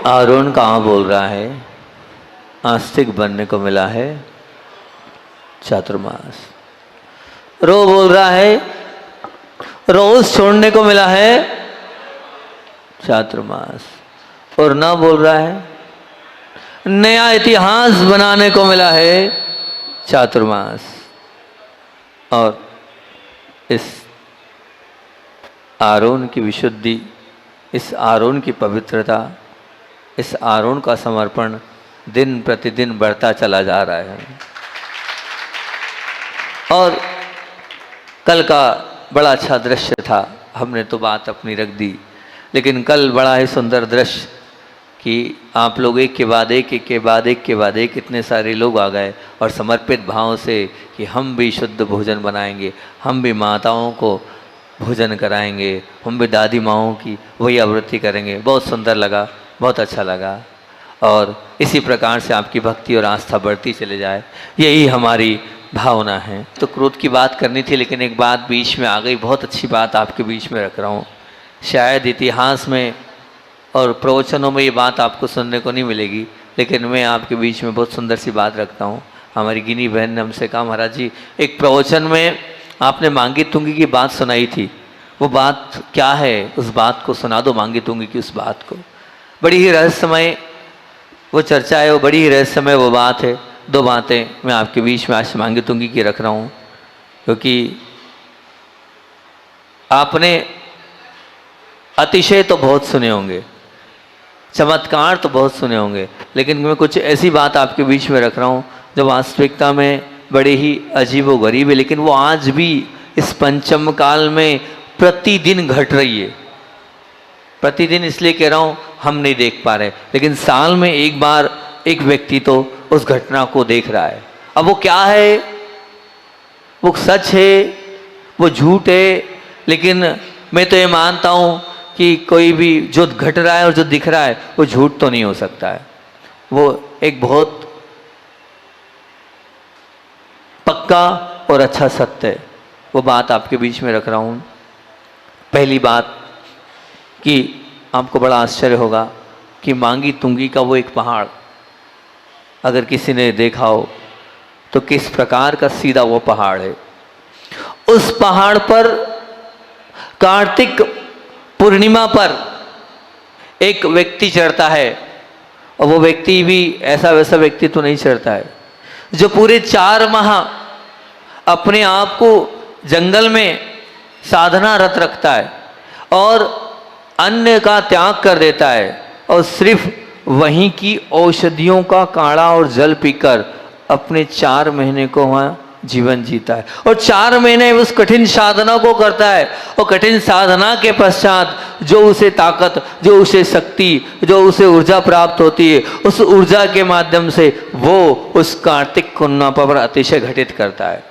आरोन कहाँ बोल रहा है? आस्तिक बनने को मिला है चातुर्मास। रो बोल रहा है रोज छोड़ने को मिला है चातुर्मास। और ना बोल रहा है नया इतिहास बनाने को मिला है चातुर्मास। और इस आरोन की विशुद्धि, इस आरोन की पवित्रता, इस आरोन का समर्पण दिन प्रतिदिन बढ़ता चला जा रहा है। और कल का बड़ा अच्छा दृश्य था, हमने तो बात अपनी रख दी, लेकिन कल बड़ा ही सुंदर दृश्य कि आप लोग एक के बाद एक, एक के बाद एक के बाद एक इतने सारे लोग आ गए और समर्पित भाव से कि हम भी शुद्ध भोजन बनाएंगे, हम भी माताओं को भोजन कराएंगे, हम भी दादी माओं की वही आवृत्ति करेंगे। बहुत सुंदर लगा, बहुत अच्छा लगा। और इसी प्रकार से आपकी भक्ति और आस्था बढ़ती चले जाए, यही हमारी भावना है। तो क्रोध की बात करनी थी, लेकिन एक बात बीच में आ गई, बहुत अच्छी बात आपके बीच में रख रहा हूँ। शायद इतिहास में और प्रवचनों में ये बात आपको सुनने को नहीं मिलेगी, लेकिन मैं आपके बीच में बहुत सुंदर सी बात रखता हूँ। हमारी गिनी बहन ने हमसे कहा, महाराज जी एक प्रवचन में आपने मांगी तुंगी की बात सुनाई थी, वो बात क्या है? उस बात को सुना दो, मांगी तुंगी की उस बात को। बड़ी ही रहस्यमय वो चर्चा है, वो बड़ी ही रहस्यमय वो बात है। दो बातें मैं आपके बीच में आज मांगी तुंगी की रख रहा हूँ, क्योंकि आपने अतिशय तो बहुत सुने होंगे, चमत्कार तो बहुत सुने होंगे, लेकिन मैं कुछ ऐसी बात आपके बीच में रख रहा हूँ जो वास्तविकता में बड़े ही अजीब व गरीब है, लेकिन वो आज भी इस पंचम काल में प्रतिदिन घट रही है। प्रतिदिन इसलिए कह रहा हूँ हम नहीं देख पा रहे, लेकिन साल में एक बार एक व्यक्ति तो उस घटना को देख रहा है। अब वो क्या है? वो सच है, वो झूठ है, लेकिन मैं तो ये मानता हूँ कि कोई भी जो घट रहा है और जो दिख रहा है वो झूठ तो नहीं हो सकता है। वो एक बहुत पक्का और अच्छा सत्य है। वो बात आपके बीच में रख रहा हूँ। पहली बात कि आपको बड़ा आश्चर्य होगा कि मांगी तुंगी का वो एक पहाड़ अगर किसी ने देखा हो तो किस प्रकार का सीधा वो पहाड़ है। उस पहाड़ पर कार्तिक पूर्णिमा पर एक व्यक्ति चढ़ता है, और वो व्यक्ति भी ऐसा वैसा व्यक्ति तो नहीं चढ़ता है, जो पूरे 4 माह अपने आप को जंगल में साधना रत रखता है और अन्न का त्याग कर देता है और सिर्फ वहीं की औषधियों का काढ़ा और जल पीकर अपने 4 महीने को वहाँ जीवन जीता है। और 4 महीने उस कठिन साधना को करता है, और कठिन साधना के पश्चात जो उसे ताकत, जो उसे शक्ति, जो उसे ऊर्जा प्राप्त होती है, उस ऊर्जा के माध्यम से वो उस कार्तिक पूर्णिमा पर अतिशय घटित करता है।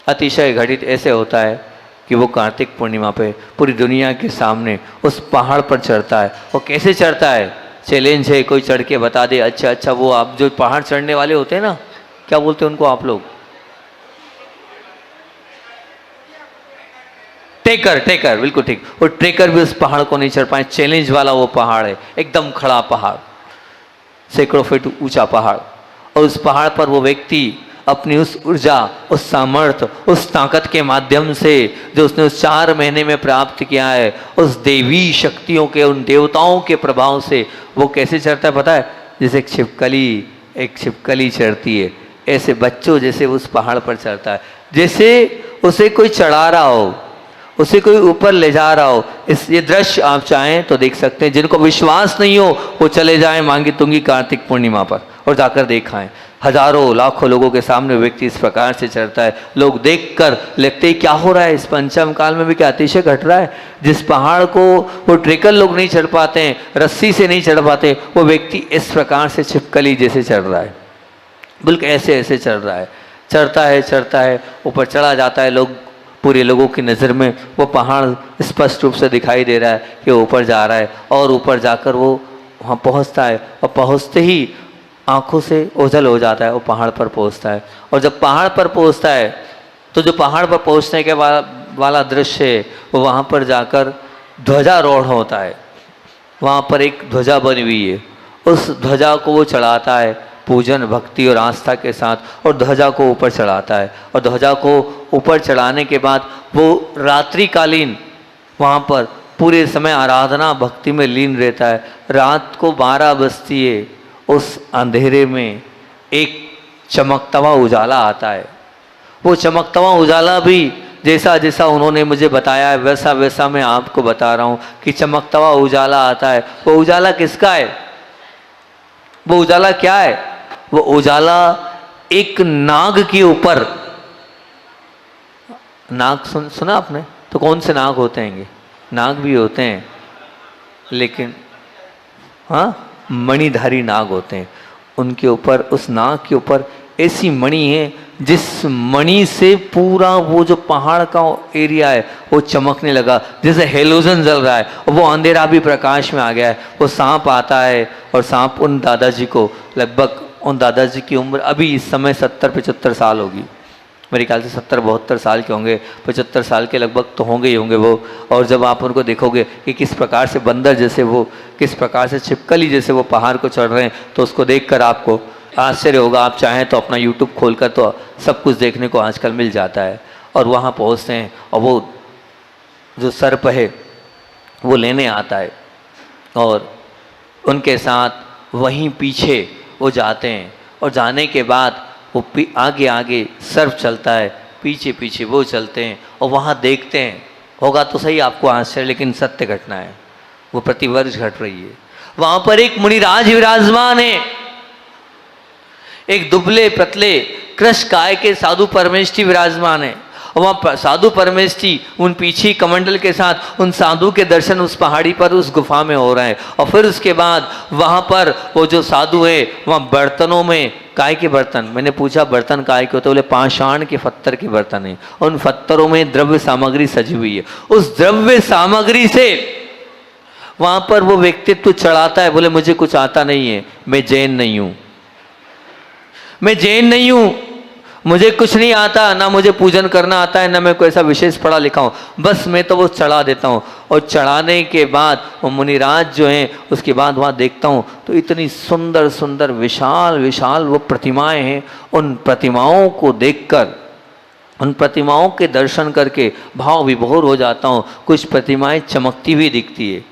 अतिशय घटित ऐसे होता है कि वो कार्तिक पूर्णिमा पे पूरी दुनिया के सामने उस पहाड़ पर चढ़ता है। वो कैसे चढ़ता है? चैलेंज है, कोई चढ़ के बता दे। अच्छा वो आप जो पहाड़ चढ़ने वाले होते हैं ना, क्या बोलते हैं उनको आप लोग? ट्रेकर, बिल्कुल ठीक। वो ट्रेकर भी उस पहाड़ को नहीं चढ़ पाए। चैलेंज वाला वो पहाड़ है, एकदम खड़ा पहाड़, सैकड़ों फीट ऊंचा पहाड़। और उस पहाड़ पर वो व्यक्ति अपनी उस ऊर्जा, उस सामर्थ्य, उस ताकत के माध्यम से जो उसने उस 4 महीने में प्राप्त किया है, उस देवी शक्तियों के, उन देवताओं के प्रभाव से वो कैसे चढ़ता है पता है? जैसे एक छिपकली चढ़ती है, ऐसे बच्चों जैसे उस पहाड़ पर चढ़ता है, जैसे उसे कोई चढ़ा रहा हो, उसे कोई ऊपर ले जा रहा हो। ये दृश्य आप चाहें तो देख सकते हैं। जिनको विश्वास नहीं हो वो चले जाएं मांगी तुंगी कार्तिक पूर्णिमा पर और जाकर देखाएं। हजारों लाखों लोगों के सामने व्यक्ति इस प्रकार से चढ़ता है। लोग देखकर लगते ही क्या हो रहा है, इस पंचम काल में भी क्या अतिशय घट रहा है। जिस पहाड़ को वो ट्रेकर लोग नहीं चढ़ पाते हैं, रस्सी से नहीं चढ़ पाते, वो व्यक्ति इस प्रकार से छिपकली जैसे चढ़ रहा है, बिल्कुल ऐसे चढ़ रहा है। चढ़ता है, ऊपर चढ़ा जाता है। लोग, पूरे लोगों की नज़र में वो पहाड़ स्पष्ट रूप से दिखाई दे रहा है कि ऊपर जा रहा है। और ऊपर जाकर वो वहाँ पहुँचता है, और पहुँचते ही आंखों से ओझल हो जाता है। वो पहाड़ पर पहुँचता है, और जब पहाड़ पर पहुँचता है तो जो पहाड़ पर पहुँचने के वाला दृश्य है, वो वहाँ पर जाकर ध्वजारोहण होता है। वहाँ पर एक ध्वजा बनी हुई है, उस ध्वजा को वो चढ़ाता है पूजन भक्ति और आस्था के साथ, और ध्वजा को ऊपर चढ़ाता है। और ध्वजा को ऊपर चढ़ाने के बाद वो रात्रिकालीन वहाँ पर पूरे समय आराधना भक्ति में लीन रहता है। रात को 12 बजती है, उस अंधेरे में एक चमकता हुआ उजाला आता है। वो चमकता हुआ उजाला भी जैसा जैसा उन्होंने मुझे बताया है वैसा वैसा मैं आपको बता रहा हूँ कि चमकता हुआ उजाला आता है। वो उजाला किसका है? वो उजाला क्या है? वो उजाला एक नाग के ऊपर, नाग सुना आपने? तो कौन से नाग होते हैं? नाग भी होते हैं, लेकिन हाँ मणिधारी नाग होते हैं। उनके ऊपर, उस नाग के ऊपर ऐसी मणि है जिस मणि से पूरा वो जो पहाड़ का एरिया है वो चमकने लगा, जैसे हेलोजन जल रहा है, और वो अंधेरा भी प्रकाश में आ गया है। वो सांप आता है, और सांप उन दादाजी को, लगभग उन दादाजी की उम्र अभी इस समय 70-75 साल होगी, मेरे ख्याल से 70-72 साल के होंगे, 75 साल के लगभग तो होंगे ही होंगे वो। और जब आप उनको देखोगे कि किस प्रकार से बंदर जैसे वो, किस प्रकार से छिपकली जैसे वो पहाड़ को चढ़ रहे हैं, तो उसको देखकर आपको आश्चर्य होगा। आप चाहें तो अपना यूट्यूब खोलकर तो सब कुछ देखने को आजकल मिल जाता है। और वहाँ पहुँचते हैं, और वो जो सर्प है वो लेने आता है, और उनके साथ वहीं पीछे वो जाते हैं। और जाने के बाद वो आगे आगे सर्प चलता है, पीछे पीछे वो चलते हैं, और वहाँ देखते हैं। होगा तो सही आपको आश्चर्य, लेकिन सत्य घटना है, वो प्रतिवर्ष घट रही है। वहाँ पर एक मुनिराज विराजमान है, एक दुबले पतले कृष्ण काय के साधु परमेष्ठी विराजमान है। और वहाँ साधु परमेष्ठी उन पीछे कमंडल के साथ उन साधु के दर्शन उस पहाड़ी पर, उस गुफा में हो रहे हैं। और फिर उसके बाद वहाँ पर वो जो साधु है, वहाँ बर्तनों में, काय के बर्तन, मैंने पूछा बर्तन काय के होते? बोले पाषाण के पत्थर के बर्तन है। उन पत्थरों में द्रव्य सामग्री सजी हुई है। उस द्रव्य सामग्री से वहाँ पर वो व्यक्तित्व चढ़ाता है। बोले मुझे कुछ आता नहीं है, मैं जैन नहीं हूँ, मैं जैन नहीं हूँ, मुझे कुछ नहीं आता, ना मुझे पूजन करना आता है, ना मैं कोई ऐसा विशेष पढ़ा लिखा हूँ, बस मैं तो वो चढ़ा देता हूँ। और चढ़ाने के बाद वो मुनिराज जो हैं, उसके बाद वहाँ देखता हूँ तो इतनी सुंदर सुंदर विशाल विशाल वो प्रतिमाएं हैं। उन प्रतिमाओं को देखकर, उन प्रतिमाओं के दर्शन करके भाव विभोर हो जाता हूँ। कुछ प्रतिमाएं चमकती हुई दिखती है,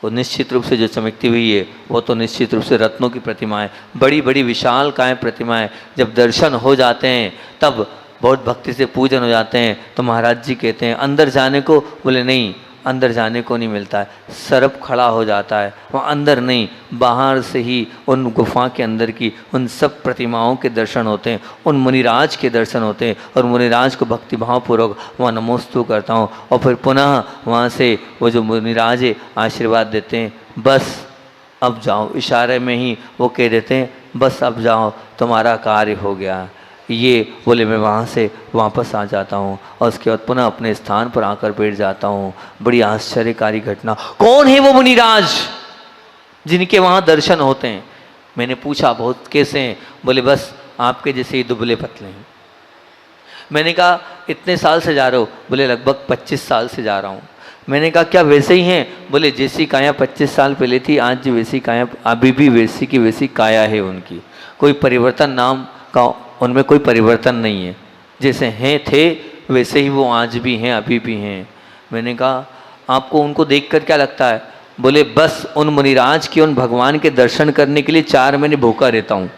वो निश्चित रूप से जो चमकती हुई है वो तो निश्चित रूप से रत्नों की प्रतिमाएं, बड़ी बड़ी विशाल काय प्रतिमाएं। जब दर्शन हो जाते हैं तब बहुत भक्ति से पूजन हो जाते हैं। तो महाराज जी कहते हैं अंदर जाने को? बोले नहीं, अंदर जाने को नहीं मिलता है। सर्प खड़ा हो जाता है, वहाँ अंदर नहीं, बाहर से ही उन गुफा के अंदर की उन सब प्रतिमाओं के दर्शन होते हैं, उन मुनिराज के दर्शन होते हैं। और मुनिराज को भक्तिभावपूर्वक वहाँ नमोस्तु करता हूँ। और फिर पुनः वहाँ से वो जो मुनिराज है आशीर्वाद देते हैं, बस अब जाओ, इशारे में ही वो कह देते हैं बस अब जाओ, तुम्हारा कार्य हो गया। ये बोले मैं वहाँ से वापस आ जाता हूँ, और उसके बाद पुनः अपने स्थान पर आकर बैठ जाता हूँ। बड़ी आश्चर्यकारी घटना। कौन है वो मुनिराज जिनके वहाँ दर्शन होते हैं? मैंने पूछा बहुत कैसे हैं? बोले बस आपके जैसे ही दुबले पतले हैं। मैंने कहा इतने साल से जा रहे हो? बोले लगभग 25 साल से जा रहा हूँ। मैंने कहा क्या वैसे ही हैं? बोले जैसी काया 25 साल पहले थी, आज वैसी काया, अभी भी वैसी की वैसी काया है उनकी, कोई परिवर्तन नाम का उनमें कोई परिवर्तन नहीं है। जैसे हैं थे वैसे ही वो आज भी हैं, अभी भी हैं। मैंने कहा आपको उनको देखकर क्या लगता है? बोले बस उन मुनिराज के, उन भगवान के दर्शन करने के लिए 4 महीने भूखा रहता हूँ,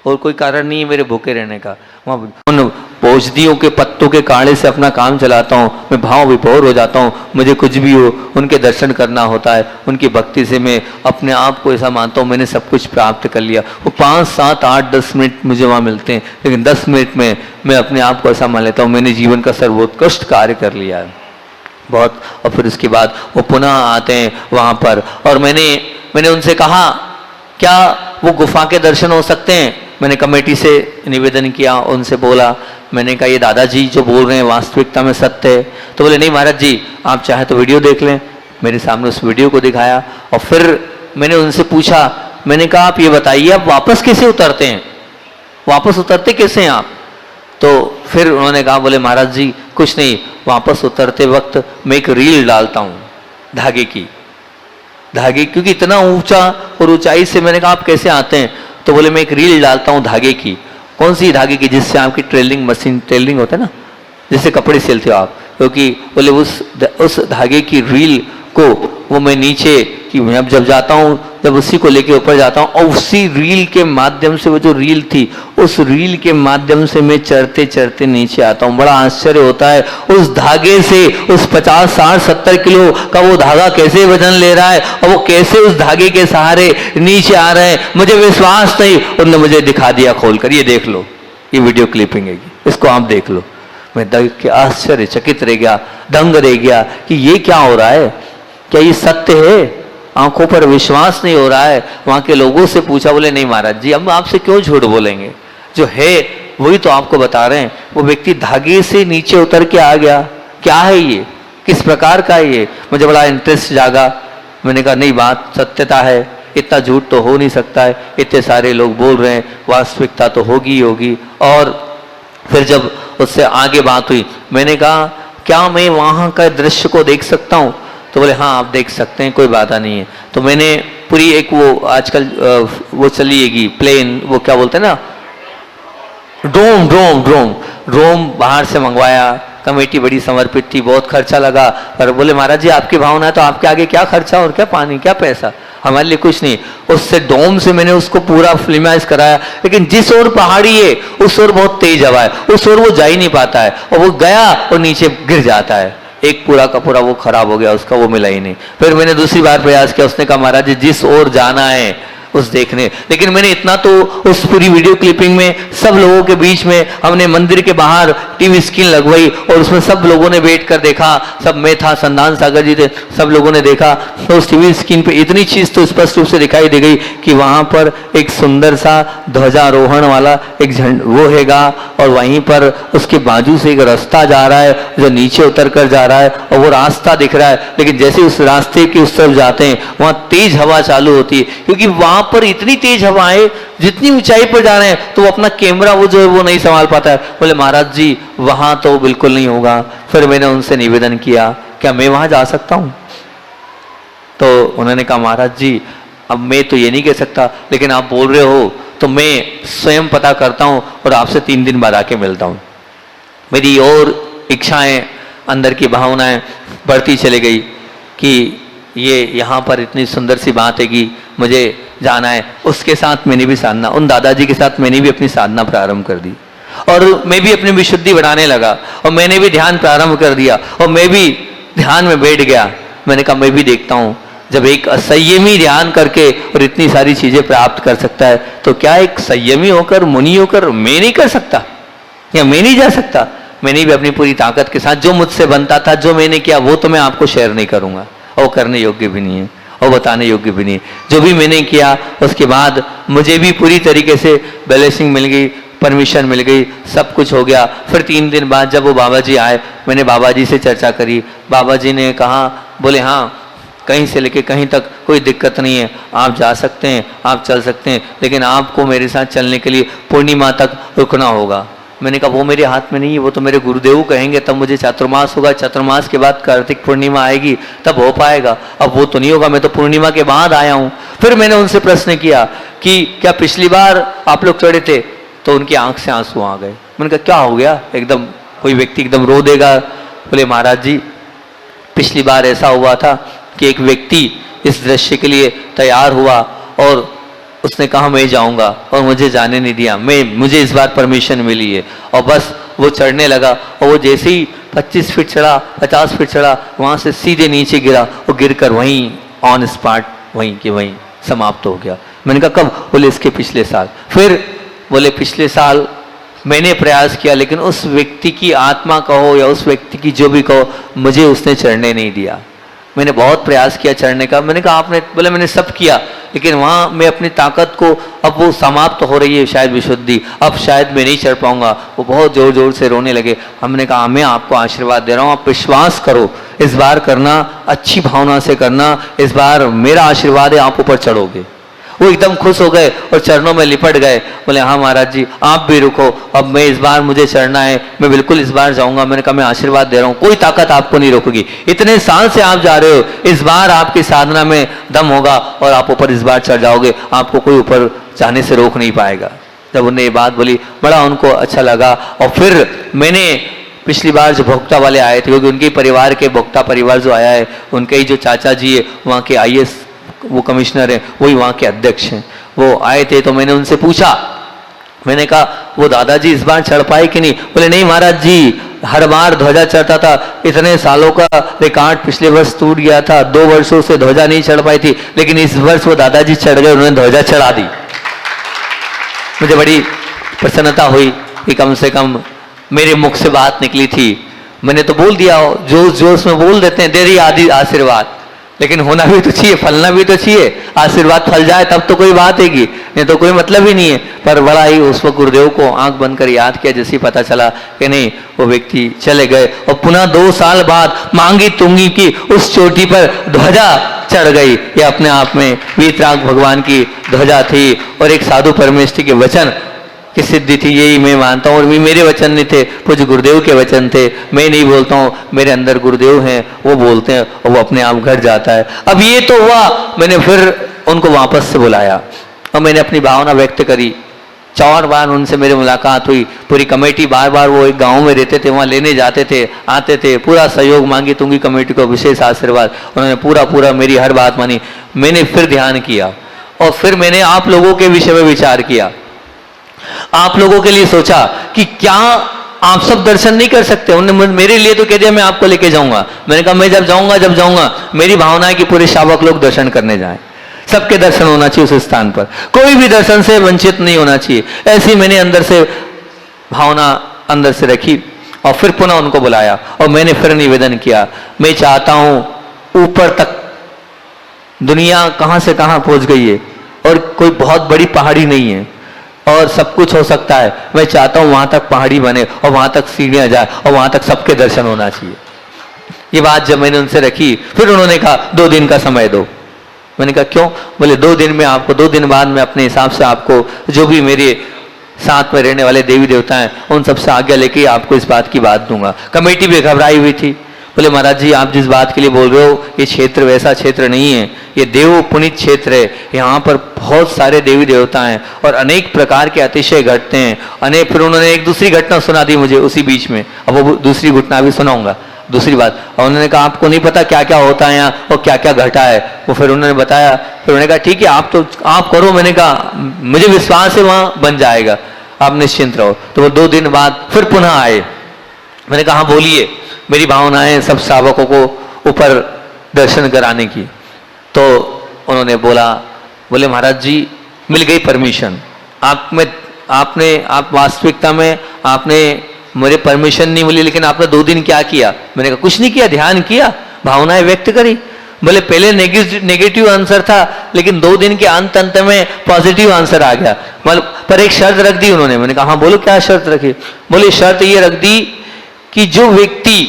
और कोई कारण नहीं है मेरे भूखे रहने का। वहाँ उन औषधियों के पत्तों के काढ़े से अपना काम चलाता हूँ, मैं भाव विभोर हो जाता हूँ। मुझे कुछ भी हो उनके दर्शन करना होता है, उनकी भक्ति से मैं अपने आप को ऐसा मानता हूँ मैंने सब कुछ प्राप्त कर लिया। वो 5, 7, 8, 10 मिनट मुझे वहाँ मिलते हैं, लेकिन 10 मिनट में मैं अपने आप को ऐसा मान लेता हूँ मैंने जीवन का सर्वोत्कृष्ट कार्य कर लिया है बहुत। और फिर उसके बाद वो पुनः आते हैं वहाँ पर, और मैंने उनसे कहा क्या वो गुफा के दर्शन हो सकते हैं? मैंने कमेटी से निवेदन किया, उनसे बोला, मैंने कहा ये दादाजी जो बोल रहे हैं वास्तविकता में सत्य है? तो बोले नहीं महाराज जी, आप चाहे तो वीडियो देख लें। मेरे सामने उस वीडियो को दिखाया, और फिर मैंने उनसे पूछा, मैंने कहा आप ये बताइए आप वापस कैसे उतरते हैं, वापस उतरते कैसे हैं आप? तो फिर उन्होंने कहा, बोले महाराज जी कुछ नहीं, वापस उतरते वक्त मैं एक रील डालता हूँ धागे की, धागे, क्योंकि इतना ऊंचा और ऊंचाई से। मैंने कहा आप कैसे आते हैं? तो बोले मैं एक रील डालता हूँ धागे की। कौन सी धागे की? जिससे आपकी ट्रेलिंग मशीन, ट्रेलिंग होता है ना, जिससे कपड़े सिलते हो आप। क्योंकि बोले उस धागे की रील को वो मैं नीचे कि मैं जब जाता हूँ, जब उसी को लेके ऊपर जाता हूँ, और उसी रील के माध्यम से, वो जो रील थी उस रील के माध्यम से मैं चढ़ते चढ़ते नीचे आता हूँ। बड़ा आश्चर्य होता है उस धागे से, उस 50, 60, 70 किलो का वो धागा कैसे वजन ले रहा है और वो कैसे उस धागे के सहारे नीचे आ रहे हैं। मुझे विश्वास नहीं, उन्होंने मुझे दिखा दिया खोल कर, ये देख लो, ये वीडियो क्लिपिंग है, इसको आप देख लो। मैं देख के आश्चर्यचकित रह गया, दंग रह गया कि ये क्या हो रहा है, क्या ये सत्य है? आंखों पर विश्वास नहीं हो रहा है। वहां के लोगों से पूछा, बोले नहीं महाराज जी, हम आपसे क्यों झूठ बोलेंगे, जो है वही तो आपको बता रहे हैं। वो व्यक्ति धागे से नीचे उतर के आ गया, क्या है ये, किस प्रकार का है ये? मुझे बड़ा इंटरेस्ट जागा। मैंने कहा नहीं, बात सत्यता है, इतना झूठ तो हो नहीं सकता है, इतने सारे लोग बोल रहे हैं, वास्तविकता तो होगी ही होगी। और फिर जब उससे आगे बात हुई, मैंने कहा क्या मैं वहां का दृश्य को देख सकता हूँ? तो बोले हाँ आप देख सकते हैं, कोई बाधा नहीं है। तो मैंने पूरी एक वो आजकल वो चलिएगी प्लेन, वो क्या बोलते हैं ना, ड्रोन बाहर से मंगवाया। कमेटी बड़ी समर्पित थी, बहुत खर्चा लगा। पर बोले महाराज जी आपकी भावना है तो आपके आगे क्या खर्चा और क्या पानी, क्या पैसा, हमारे लिए कुछ नहीं। उससे डोम से मैंने उसको पूरा फिल्माइज कराया। लेकिन जिस ओर पहाड़ी है उस ओर बहुत तेज हवा है, उस ओर वो जा ही नहीं पाता है, और वो गया और नीचे गिर जाता है। एक पूरा का पूरा वो खराब हो गया, उसका वो मिला ही नहीं। फिर मैंने दूसरी बार प्रयास किया, उसने कहा महाराज जी जिस ओर जाना है उस देखने। लेकिन मैंने इतना तो उस पूरी वीडियो क्लिपिंग में सब लोगों के बीच में हमने मंदिर के बाहर टीवी स्क्रीन लगवाई और उसमें सब लोगों ने बैठ कर देखा। सब मैं था, संदान सागर जी थे, सब लोगों ने देखा। तो उस टीवी स्क्रीन पे इतनी चीज तो स्पष्ट रूप से दिखाई दे गई कि वहां पर एक सुंदर सा ध्वजारोहण वाला एक वो हैगा, और वहीं पर उसके बाजू से एक रास्ता जा रहा है जो नीचे उतर कर जा रहा है, और वो रास्ता दिख रहा है। लेकिन जैसे उस रास्ते के उस तरफ जाते हैं वहां तेज हवा चालू होती है, क्योंकि वहां पर इतनी तेज हवा है, जितनी ऊंचाई पर जा रहे हैं तो वो अपना कैमरा वो जो है वो नहीं संभाल पाता है। बोले महाराज जी वहां तो बिल्कुल नहीं होगा। फिर मैंने उनसे निवेदन किया, क्या मैं वहां जा सकता हूं? तो उन्होंने कहा महाराज जी अब मैं तो ये नहीं कह सकता, लेकिन आप बोल रहे हो तो मैं स्वयं पता करता हूं और आपसे 3 दिन बाद आके मिलता हूं। मेरी और इच्छाएं, अंदर की भावनाएं बढ़ती चली गई कि ये यहाँ पर इतनी सुंदर सी बात है कि मुझे जाना है। उसके साथ मैंने भी साधना, उन दादाजी के साथ मैंने भी अपनी साधना प्रारंभ कर दी, और मैं भी अपनी विशुद्धि बढ़ाने लगा, और मैंने भी ध्यान प्रारंभ कर दिया, और मैं भी ध्यान में बैठ गया। मैंने कहा मैं भी देखता हूँ, जब एक असंयमी ध्यान करके और इतनी सारी चीजें प्राप्त कर सकता है, तो क्या एक संयमी होकर, मुनि होकर मैं नहीं कर सकता, या मैं नहीं जा सकता? मैंने भी अपनी पूरी ताकत के साथ जो मुझसे बनता था, जो मैंने किया, वो तो मैं आपको शेयर नहीं करूंगा, और करने योग्य भी नहीं है और बताने योग्य भी नहीं। जो भी मैंने किया उसके बाद मुझे भी पूरी तरीके से ब्लेसिंग मिल गई, परमिशन मिल गई, सब कुछ हो गया। फिर 3 दिन बाद जब वो बाबा जी आए, मैंने बाबा जी से चर्चा करी। बाबा जी ने कहा, बोले हाँ कहीं से लेके कहीं तक कोई दिक्कत नहीं है, आप जा सकते हैं, आप चल सकते हैं, लेकिन आपको मेरे साथ चलने के लिए पूर्णिमा तक रुकना होगा। मैंने कहा वो मेरे हाथ में नहीं है, वो तो मेरे गुरुदेव कहेंगे तब मुझे चातुर्मास होगा, चातुर्मास के बाद कार्तिक पूर्णिमा आएगी तब हो पाएगा, अब वो तो नहीं होगा, मैं तो पूर्णिमा के बाद आया हूँ। फिर मैंने उनसे प्रश्न किया कि क्या पिछली बार आप लोग चढ़े थे? तो उनकी आंख से आंसू आ गए। मैंने कहा क्या हो गया, एकदम कोई व्यक्ति एकदम रो देगा? बोले महाराज जी पिछली बार ऐसा हुआ था कि एक व्यक्ति इस दृश्य के लिए तैयार हुआ और उसने कहा मैं जाऊंगा, और मुझे जाने नहीं दिया। मुझे इस बार परमिशन मिली है, और बस वो चढ़ने लगा, और वो जैसे ही 25 फीट चढ़ा, 50 फीट चढ़ा, वहां से सीधे नीचे गिरा, और गिरकर वहीं ऑन स्पॉट वहीं के वहीं समाप्त हो गया। मैंने कहा कब? बोले इसके पिछले साल। फिर बोले पिछले साल मैंने प्रयास किया, लेकिन उस व्यक्ति की आत्मा कहो या उस व्यक्ति की जो भी कहो, मुझे उसने चढ़ने नहीं दिया। मैंने बहुत प्रयास किया चढ़ने का। मैंने कहा आपने? बोले मैंने सब किया, लेकिन वहाँ मैं अपनी ताकत को, अब वो समाप्त हो रही है शायद विशुद्धि, अब शायद मैं नहीं चढ़ पाऊंगा। वो बहुत जोर जोर से रोने लगे। हमने कहा मैं आपको आशीर्वाद दे रहा हूँ, आप विश्वास करो, इस बार करना, अच्छी भावना से करना, इस बार मेरा आशीर्वाद है आप ऊपर चढ़ोगे। वो एकदम खुश हो गए और चरणों में लिपट गए। बोले हाँ महाराज जी आप भी रुको, अब मैं इस बार मुझे चढ़ना है, मैं बिल्कुल इस बार जाऊंगा। मैंने कहा मैं आशीर्वाद दे रहा हूँ, कोई ताकत आपको नहीं रोकेगी, इतने साल से आप जा रहे हो, इस बार आपकी साधना में दम होगा और आप ऊपर इस बार चढ़ जाओगे, आपको कोई ऊपर जाने से रोक नहीं पाएगा। जब उन्होंने ये बात बोली बड़ा उनको अच्छा लगा। और फिर मैंने पिछली बार जो भोक्ता वाले आए थे, क्योंकि उनके परिवार के भोक्ता परिवार जो आया है, उनके ही जो चाचा जी है वहाँ के IAS वो कमिश्नर हैं, वही वहाँ के अध्यक्ष हैं, वो आए थे। तो मैंने उनसे पूछा, मैंने कहा वो दादाजी इस बार चढ़ पाए कि नहीं? बोले नहीं महाराज जी, हर बार ध्वजा चढ़ता था, इतने सालों का रिकॉर्ड पिछले वर्ष टूट गया था, 2 वर्षों से ध्वजा नहीं चढ़ पाई थी, लेकिन इस वर्ष वो दादाजी चढ़ गए, उन्होंने ध्वजा चढ़ा दी। मुझे बड़ी प्रसन्नता हुई कि कम से कम मेरे मुख से बात निकली थी, मैंने तो बोल दिया, जोश जोश में बोल देते हैं, देरी आदि आशीर्वाद, लेकिन होना भी तो चाहिए, फलना भी तो चाहिए। आशीर्वाद फल जाए तब तो कोई बात हैगी, नहीं तो कोई मतलब ही नहीं है। पर बड़ा ही उस वक्त गुरुदेव को आंख बंद कर याद किया, जैसे ही पता चला कि नहीं वो व्यक्ति चले गए, और पुनः 2 साल बाद मांगी तुंगी की उस चोटी पर ध्वजा चढ़ गई। ये अपने आप में वीतराग भगवान की ध्वजा थी और एक साधु परमेष्ठी के वचन की सिद्धि थी, यही मैं मानता हूँ। और मेरे वचन नहीं थे, पूज्य गुरुदेव के वचन थे, मैं नहीं बोलता हूँ, मेरे अंदर गुरुदेव हैं, वो बोलते हैं और वो अपने आप घट जाता है। अब ये तो हुआ, मैंने फिर उनको वापस से बुलाया और मैंने अपनी भावना व्यक्त करी। 4 बार उनसे मेरी मुलाकात हुई, पूरी कमेटी बार बार, वो एक गांव में रहते थे, वहाँ लेने जाते थे, आते थे, पूरा सहयोग मांगी तुंगी कमेटी को विशेष आशीर्वाद, उन्होंने पूरा मेरी हर बात मानी। मैंने फिर ध्यान किया और फिर मैंने आप लोगों के विषय में विचार किया, आप लोगों के लिए सोचा कि क्या आप सब दर्शन नहीं कर सकते? उन्होंने मेरे लिए तो कह दिया मैं आपको लेके जाऊंगा। मैंने कहा मैं जब जाऊंगा मेरी भावना है कि पूरे शावक लोग दर्शन करने जाएं, सबके दर्शन होना चाहिए उस स्थान पर, कोई भी दर्शन से वंचित नहीं होना चाहिए। ऐसी मैंने अंदर से भावना अंदर से रखी और फिर पुनः उनको बुलाया और मैंने फिर निवेदन किया, मैं चाहता हूं ऊपर तक, दुनिया कहां से कहां पहुंच गई है और कोई बहुत बड़ी पहाड़ी नहीं है और सब कुछ हो सकता है, मैं चाहता हूं वहां तक पहाड़ी बने और वहां तक सीढ़ियां जाए और वहां तक सबके दर्शन होना चाहिए। ये बात जब मैंने उनसे रखी, फिर उन्होंने कहा 2 दिन का समय दो। मैंने कहा क्यों? बोले 2 दिन में आपको, 2 दिन बाद मैं अपने हिसाब से आपको, जो भी मेरे साथ में रहने वाले देवी देवता हैं उन सबसे आज्ञा लेके आपको इस बात की बात दूंगा। कमेटी भी घबराई हुई थी, बोले महाराज जी आप जिस बात के लिए बोल रहे हो ये क्षेत्र वैसा क्षेत्र नहीं है, ये देव पुनीत क्षेत्र है, यहाँ पर बहुत सारे देवी देवता हैं और अनेक प्रकार के अतिशय घटते हैं अनेक। फिर उन्होंने एक दूसरी घटना सुना दी मुझे उसी बीच में, अब वो दूसरी घटना भी सुनाऊंगा, दूसरी बात। और उन्होंने कहा आपको नहीं पता क्या क्या होता है यहाँ और क्या क्या घटा है, वो फिर उन्होंने बताया। फिर उन्होंने कहा ठीक है आप करो। मैंने कहा मुझे विश्वास है वहाँ बन जाएगा, आप निश्चिंत रहो। तो वो 2 दिन बाद फिर पुनः आए। मैंने कहा बोलिए, मेरी भावनाएं सब शावकों को ऊपर दर्शन कराने की। तो उन्होंने बोले महाराज जी मिल गई परमिशन, आप वास्तविकता में आपने मुझे परमिशन नहीं मिली, लेकिन आपने 2 दिन क्या किया? मैंने कहा कुछ नहीं किया, ध्यान किया, भावनाएं व्यक्त करी। बोले पहले नेगेटिव आंसर था, लेकिन 2 दिन के अंत में पॉजिटिव आंसर आ गया। मतलब पर एक शर्त रख दी उन्होंने। मैंने कहा हाँ बोलो क्या शर्त रखी? बोले शर्त ये रख दी कि जो व्यक्ति,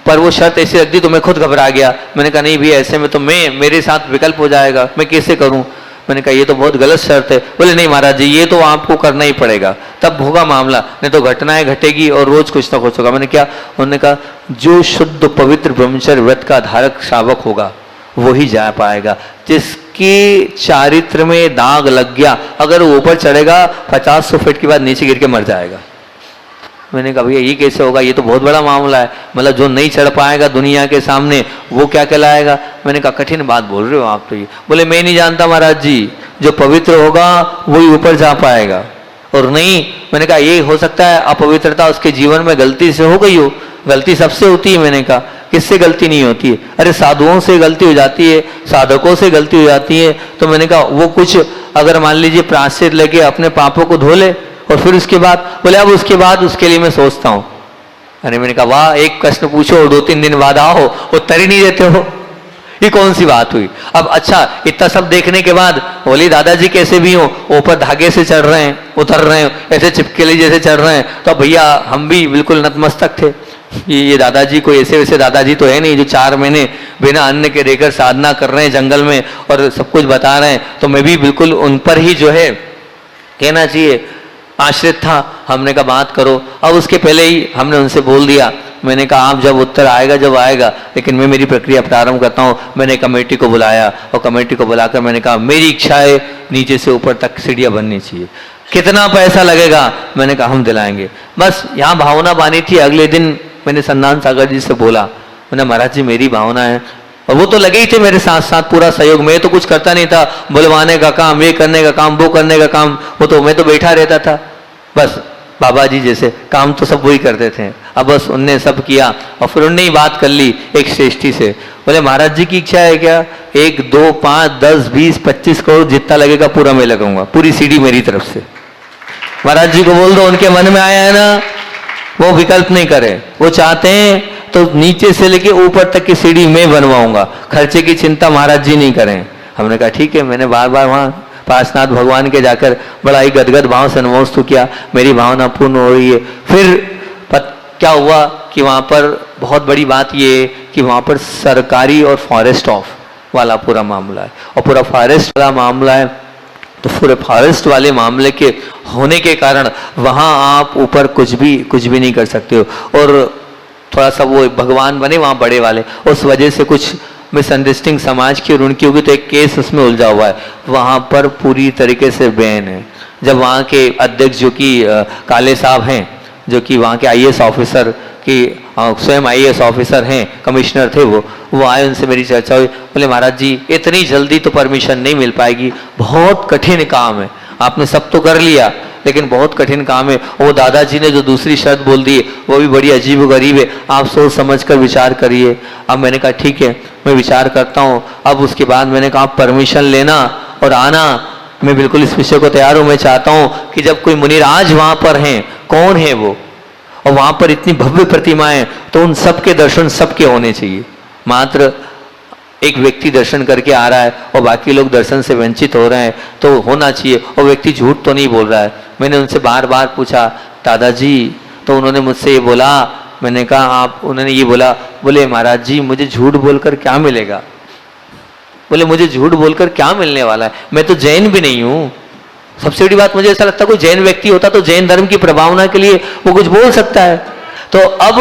पर वो शर्त ऐसी रख दी तो मैं खुद घबरा गया। मैंने कहा नहीं भी ऐसे में तो मेरे साथ विकल्प हो जाएगा, मैं कैसे करूं? मैंने कहा ये तो बहुत गलत शर्त है। बोले नहीं महाराज जी ये तो आपको करना ही पड़ेगा, तब होगा मामला, नहीं तो घटनाएं घटेगी और रोज कुछ ना कुछ होगा। मैंने क्या? उन्होंने कहा जो शुद्ध पवित्र ब्रह्मचर्य व्रत का धारक शावक होगा वही जा पाएगा, जिसके चारित्र में दाग लग गया अगर वो ऊपर चढ़ेगा 50-100 फीट के बाद नीचे गिर के मर जाएगा। मैंने कहा भैया ये कैसे होगा? ये तो बहुत बड़ा मामला है, मतलब जो नहीं चढ़ पाएगा दुनिया के सामने वो क्या कहलाएगा? मैंने कहा कठिन बात बोल रहे हो आप तो। ये बोले मैं नहीं जानता महाराज जी, जो पवित्र होगा वही ऊपर जा पाएगा और नहीं। मैंने कहा ये हो सकता है अपवित्रता उसके जीवन में गलती से हो गई हो, गलती सबसे होती है। मैंने कहा किससे गलती नहीं होती है? अरे साधुओं से गलती हो जाती है, साधकों से गलती हो जाती है। तो मैंने कहा वो कुछ अगर मान लीजिए प्रायश्चित लेके अपने पापों को धो ले और फिर उसके बाद, बोले अब उसके बाद उसके लिए मैं सोचता हूँ। अरे मैंने कहा वाह, एक प्रश्न पूछो और 2-3 दिन बाद आओ, उत्तर ही नहीं देते हो, ये कौन सी बात हुई? अब अच्छा इतना सब देखने के बाद बोली दादाजी कैसे भी हो ऊपर धागे से चढ़ रहे हैं, उतर रहे हैं, ऐसे चिपकेली जैसे चढ़ रहे हैं, तो भैया हम भी बिल्कुल नतमस्तक थे। ये दादाजी कोई ऐसे वैसे दादाजी तो है नहीं जो 4 महीने बिना अन्न के रहकर साधना कर रहे हैं जंगल में और सब कुछ बता रहे हैं। तो मैं भी बिल्कुल उन पर ही जो है कहना चाहिए आश्रित था। हमने कहा बात करो। अब उसके पहले ही हमने उनसे बोल दिया, मैंने कहा आप जब उत्तर आएगा जब आएगा, लेकिन मैं मेरी प्रक्रिया प्रारंभ करता हूँ। मैंने कमेटी को बुलाया और कमेटी को बुलाकर मैंने कहा मेरी इच्छा है नीचे से ऊपर तक सीढ़ियाँ बननी चाहिए, कितना पैसा लगेगा? मैंने कहा हम दिलाएंगे। बस यहाँ भावना बानी थी। अगले दिन मैंने संदान सागर जी से बोला, मैंने महाराज जी मेरी भावना है, और वो तो लगे ही थे मेरे साथ साथ पूरा सहयोग। मैं तो कुछ करता नहीं था, बुलवाने का काम, ये करने का काम, वो करने का काम, वो तो मैं तो बैठा रहता था। बस बाबा जी जैसे काम तो सब वही करते थे। अब बस उनने सब किया और फिर उनने ही बात कर ली एक श्रेष्ठी से। बोले महाराज जी की इच्छा है क्या? 1, 2, 5, 10, 20, 25 करोड़ जितना लगेगा पूरा मैं लगाऊंगा, पूरी सीढ़ी मेरी तरफ से। महाराज जी को बोल दो, उनके मन में आया है ना, वो विकल्प नहीं करे। वो चाहते हैं तो नीचे से लेके ऊपर तक की सीढ़ी मैं बनवाऊंगा, खर्चे की चिंता महाराज जी नहीं करें। हमने कहा ठीक है। मैंने बार बार वहाँ पार्श्वनाथ भगवान के जाकर बड़ा ही गदगद भाव से नमोस्तु किया, मेरी भावना पूर्ण हो रही है। फिर क्या हुआ कि वहाँ पर बहुत बड़ी बात ये है कि वहाँ पर सरकारी और फॉरेस्ट ऑफ वाला पूरा मामला है, और पूरा फॉरेस्ट वाला मामला है। तो पूरे फॉरेस्ट वाले मामले के होने के कारण वहाँ आप ऊपर कुछ भी नहीं कर सकते हो। और थोड़ा सा वो भगवान बने वहाँ बड़े वाले, उस वजह से कुछ मिसअंडरस्टैंडिंग समाज की और उनकी होगी, तो एक केस उसमें उलझा हुआ है। वहाँ पर पूरी तरीके से बैन है। जब वहाँ के अध्यक्ष जो कि काले साहब हैं, जो कि वहाँ के IAS ऑफिसर की स्वयं IAS ऑफिसर हैं, कमिश्नर थे, वो आए, उनसे मेरी चर्चा हुई। बोले महाराज जी इतनी जल्दी तो परमिशन नहीं मिल पाएगी, बहुत कठिन काम है। आपने सब तो कर लिया लेकिन बहुत कठिन काम है। वो दादाजी ने जो दूसरी शर्त बोल दी वो भी बड़ी अजीब व गरीब है, आप सोच समझ कर विचार करिए। अब मैंने कहा ठीक है मैं विचार करता हूँ। अब उसके बाद मैंने कहा परमिशन लेना और आना, मैं बिल्कुल इस विषय को तैयार हूँ। मैं चाहता हूँ कि जब कोई मुनिराज वहाँ पर हैं, कौन है वो, और वहाँ पर इतनी भव्य प्रतिमाएं, तो उन सबके दर्शन सबके होने चाहिए। मात्र एक व्यक्ति दर्शन करके आ रहा है और बाकी लोग दर्शन से वंचित हो रहे हैं, तो होना चाहिए। और व्यक्ति झूठ तो नहीं बोल रहा है। मैंने उनसे बार बार पूछा दादाजी, तो उन्होंने मुझसे ये बोला, मैंने कहा आप, उन्होंने ये बोला, बोले महाराज जी मुझे झूठ बोलकर क्या मिलेगा? बोले मुझे झूठ बोलकर क्या मिलने वाला है, मैं तो जैन भी नहीं हूँ। सबसे बड़ी बात मुझे ऐसा लगता है कोई जैन व्यक्ति होता तो जैन धर्म की प्रभावना के लिए वो कुछ बोल सकता है। तो अब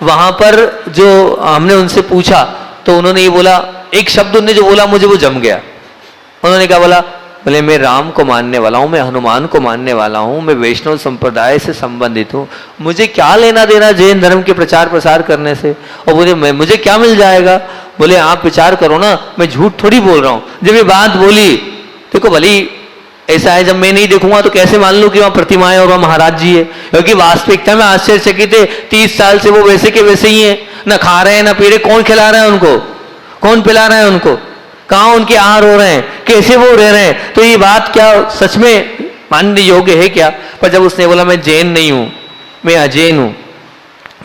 वहां पर जो हमने उनसे पूछा तो उन्होंने ये बोला, एक शब्द उन्होंने जो बोला मुझे वो जम गया। उन्होंने क्या बोला? बोले मैं राम को मानने वाला हूँ, मैं हनुमान को मानने वाला हूँ, मैं वैष्णव संप्रदाय से संबंधित हूँ, मुझे क्या लेना देना जैन धर्म के प्रचार प्रसार करने से? और बोले मुझे क्या मिल जाएगा? बोले आप विचार करो ना, मैं झूठ थोड़ी बोल रहा हूँ। जब ये बात बोली, देखो भली ऐसा है, जब मैं नहीं देखूंगा तो कैसे मान लूं कि वहां प्रतिमाएं और वहां महाराज जी है? क्योंकि वास्तविकता में आश्चर्यचकित है, 30 साल से वो वैसे के वैसे ही है, ना खा रहे हैं ना पी रहे। कौन खिला रहा है उनको? कौन पिला रहा है उनको? कहाँ उनके आहार हो रहे हैं? कैसे वो रह रहे हैं? तो ये बात क्या सच में मानने योग्य है क्या? पर जब उसने बोला मैं जैन नहीं हूं, मैं अजैन हूं,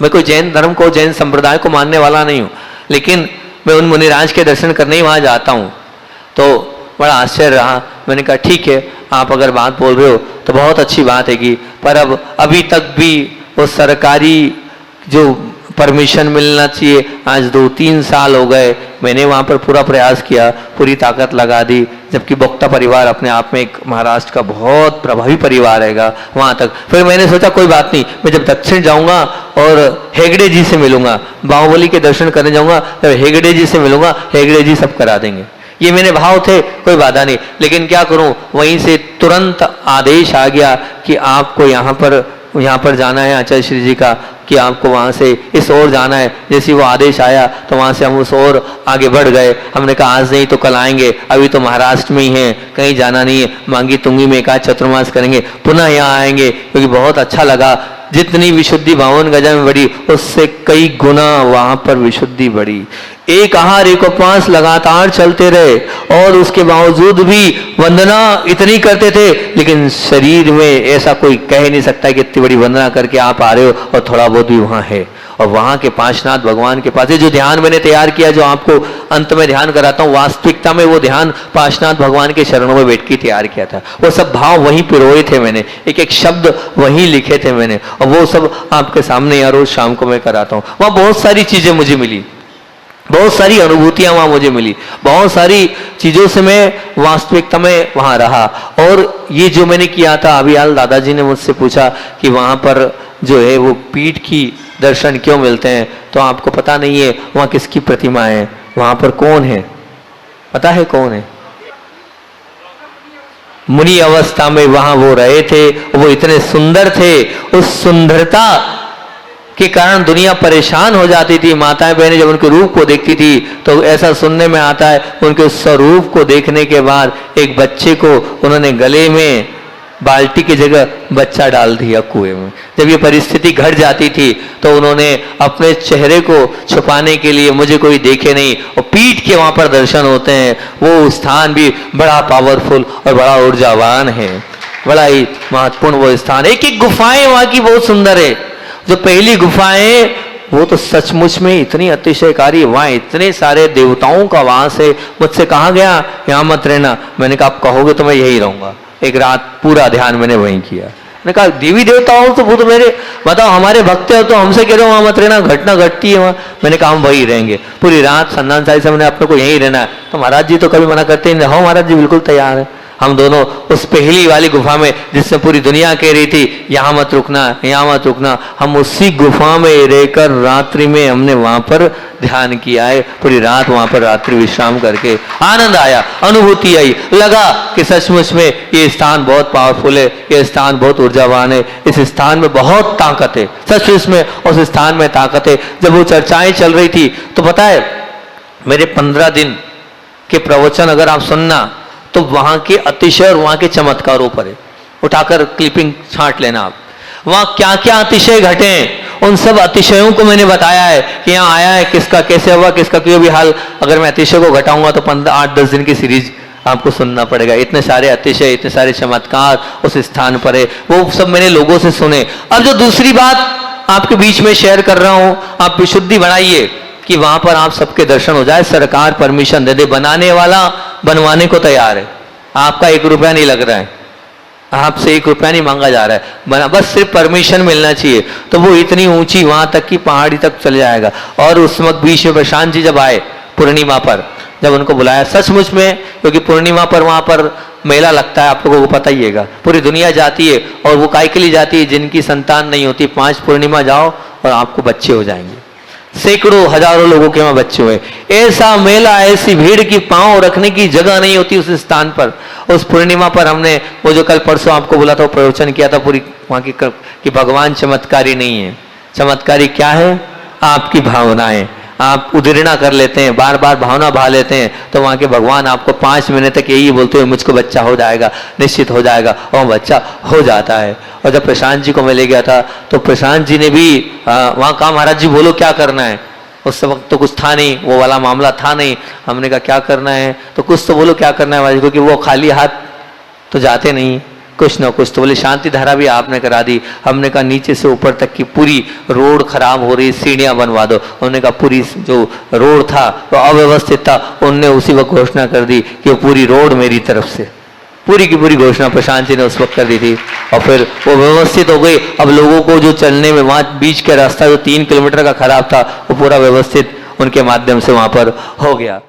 मैं कोई जैन धर्म को, जैन संप्रदाय को मानने वाला नहीं हूं, लेकिन मैं उन मुनिराज के दर्शन करने ही वहां जाता हूं, तो बड़ा आश्चर्य रहा। मैंने कहा ठीक है, आप अगर बात बोल रहे हो तो बहुत अच्छी बात है कि, पर अब अभी तक भी वो सरकारी जो परमिशन मिलना चाहिए, आज 2-3 साल हो गए, मैंने वहाँ पर पूरा प्रयास किया, पूरी ताकत लगा दी, जबकि बोक्ता परिवार अपने आप में एक महाराष्ट्र का बहुत प्रभावी परिवार रहेगा वहाँ तक। फिर मैंने सोचा कोई बात नहीं, मैं जब दक्षिण जाऊँगा और हेगड़े जी से मिलूंगा, बाहुबली के दर्शन करने जाऊँगा, जब हेगड़े जी से मिलूंगा, हेगड़े जी सब करा देंगे। ये मेरे भाव थे, कोई बाधा नहीं। लेकिन क्या करूं, वहीं से तुरंत आदेश आ गया कि आपको यहाँ पर जाना है आचार्य श्री जी का, कि आपको वहाँ से इस ओर जाना है। जैसे वो आदेश आया तो वहाँ से हम उस ओर आगे बढ़ गए। हमने कहा आज नहीं तो कल आएंगे, अभी तो महाराष्ट्र में ही हैं, कहीं जाना नहीं है, मांगी तुंगी में एक आध चतुर्मास करेंगे, पुनः यहाँ आएंगे, क्योंकि बहुत अच्छा लगा। जितनी विशुद्धि 52 गजा में बढ़ी, उससे कई गुना वहां पर विशुद्धि बढ़ी। एक आहार एक उपवास लगातार चलते रहे और उसके बावजूद भी वंदना इतनी करते थे, लेकिन शरीर में ऐसा कोई कह नहीं सकता कि इतनी बड़ी वंदना करके आप आ रहे हो और थोड़ा बहुत भी वहां है। और वहाँ के पांचनाथ भगवान के पास, ये जो ध्यान मैंने तैयार किया, जो आपको अंत में ध्यान कराता हूँ, वास्तविकता में वो ध्यान पांचनाथ भगवान के चरणों में बैठ के तैयार किया था। वो सब भाव वहीं पिरोए थे मैंने, एक एक शब्द वहीं लिखे थे मैंने, और वो सब आपके सामने यार रोज शाम को मैं कराता हूँ। वहाँ बहुत सारी चीजें मुझे मिली, बहुत सारी अनुभूतियां वहां मुझे मिली, बहुत सारी चीजों से मैं वास्तविकता में वहां रहा। और ये जो मैंने किया था, अभी हाल दादाजी ने मुझसे पूछा कि वहां पर जो है वो पीठ की दर्शन क्यों मिलते हैं, तो आपको पता नहीं है वहां किसकी प्रतिमा है, वहां पर कौन है, पता है कौन है? मुनि अवस्था में वहां वो रहे थे, वो इतने सुंदर थे, उस सुंदरता के कारण दुनिया परेशान हो जाती थी। माताएं बहनें जब उनके रूप को देखती थी तो ऐसा सुनने में आता है, उनके उस स्वरूप को देखने के बाद एक बच्चे को उन्होंने गले में बाल्टी की जगह बच्चा डाल दिया कुएं में। जब ये परिस्थिति घट जाती थी तो उन्होंने अपने चेहरे को छुपाने के लिए, मुझे कोई देखे नहीं, और पीठ के वहां पर दर्शन होते हैं, वो स्थान भी बड़ा पावरफुल और बड़ा ऊर्जावान है, बड़ा ही महत्वपूर्ण वो स्थान। एक एक गुफाएं वहां की बहुत सुंदर है। जो पहली गुफाएं वो तो सचमुच में इतनी अतिशयकारी, वहां इतने सारे देवताओं का वास है। मुझसे कहा गया यहाँ मत रहना, मैंने कहा आप कहोगे तो मैं यही रहूंगा। एक रात पूरा ध्यान मैंने वहीं किया। मैंने कहा देवी देवताओं तो वो तो मेरे, बताओ हमारे भक्त हो तो हमसे कह रहे हो वहां मत रहना, घटना घटती है वहां। मैंने कहा हम वही रहेंगे पूरी रात। संदान साहिब से मैंने अपने को यहीं रहना है, तो महाराज जी तो कभी मना करते ही नहीं। हाँ महाराज जी बिल्कुल तैयार है। हम दोनों उस पहली वाली गुफा में, जिससे पूरी दुनिया कह रही थी यहाँ मत रुकना, यहाँ मत रुकना, हम उसी गुफा में रहकर रात्रि में हमने वहां पर ध्यान किया है। पूरी रात वहां पर रात्रि विश्राम करके आनंद आया, अनुभूति आई, लगा कि सचमुच में ये स्थान बहुत पावरफुल है, ये स्थान बहुत ऊर्जावान है, इस स्थान में बहुत ताकत है। सचमुच में उस स्थान में ताकत है। जब वो चर्चाएं चल रही थी तो पता है मेरे 15 दिन के प्रवचन अगर आप सुनना तो वहां के अतिशय और वहां के चमत्कारों पर है। उठाकर क्लिपिंग छांट लेना आप, वहां क्या क्या अतिशय घटे, उन सब अतिशयों को मैंने बताया है कि यहाँ आया है, किसका कैसे हुआ, किसका क्यों भी हाल। अगर मैं अतिशय को घटाऊंगा तो 8-10 दिन की सीरीज आपको सुनना पड़ेगा। इतने सारे अतिशय, इतने सारे चमत्कार उस स्थान पर है, वो सब मैंने लोगों से सुने। अब जो दूसरी बात आपके बीच में शेयर कर रहा हूं, आप विशुद्धि बनाइए कि वहां पर आप सबके दर्शन हो जाए। सरकार परमिशन दे दे, बनाने वाला बनवाने को तैयार है, आपका 1 रुपया नहीं लग रहा है, आपसे 1 रुपया नहीं मांगा जा रहा है, बना बस सिर्फ परमिशन मिलना चाहिए। तो वो इतनी ऊंची वहां तक की पहाड़ी तक चल जाएगा। और उस वक्त बीच में प्रशांत जी जब आए पूर्णिमा पर, जब उनको बुलाया सचमुच में, क्योंकि पूर्णिमा पर वहां पर मेला लगता है, आप लोगों को पता ही है, पूरी दुनिया जाती है। और वो काय के लिए जाती है? जिनकी संतान नहीं होती, 5 पूर्णिमा जाओ और आपको बच्चे हो जाएंगे। सैकड़ों हजारों लोगों के वहां बच्चे हुए। ऐसा मेला, ऐसी भीड़ की पांव रखने की जगह नहीं होती उस स्थान पर। उस पूर्णिमा पर हमने वो जो कल परसों आपको बोला था, वो प्रवचन किया था पूरी वहां की कि भगवान चमत्कारी नहीं है। चमत्कारी क्या है? आपकी भावनाएं। आप उद्दीर्णा कर लेते हैं, बार बार भावना भा लेते हैं, तो वहां के भगवान आपको 5 महीने तक यही बोलते हुए मुझको बच्चा हो जाएगा, निश्चित हो जाएगा, और बच्चा हो जाता है। और जब प्रशांत जी को मैं ले गया था तो प्रशांत जी ने भी वहां कहा महाराज जी बोलो क्या करना है। उस वक्त तो कुछ था नहीं, वो वाला मामला था नहीं। हमने कहा क्या करना है, तो कुछ तो बोलो क्या करना है महाराज, क्योंकि वो खाली हाथ तो जाते नहीं, कुछ ना कुछ तो बोले। शांति धारा भी आपने करा दी। हमने कहा नीचे से ऊपर तक की पूरी रोड खराब हो रही, सीढ़ियां बनवा दो। उन्होंने कहा पूरी जो रोड था वो अव्यवस्थित था, उनने उसी वक्त घोषणा कर दी कि वो पूरी रोड मेरी तरफ से, पूरी की पूरी घोषणा प्रशांत जी ने उस वक्त कर दी थी। और फिर वो व्यवस्थित हो गई। अब लोगों को जो चलने में वहां बीच का रास्ता जो 3 किलोमीटर का खराब था, वो पूरा व्यवस्थित उनके माध्यम से वहां पर हो गया।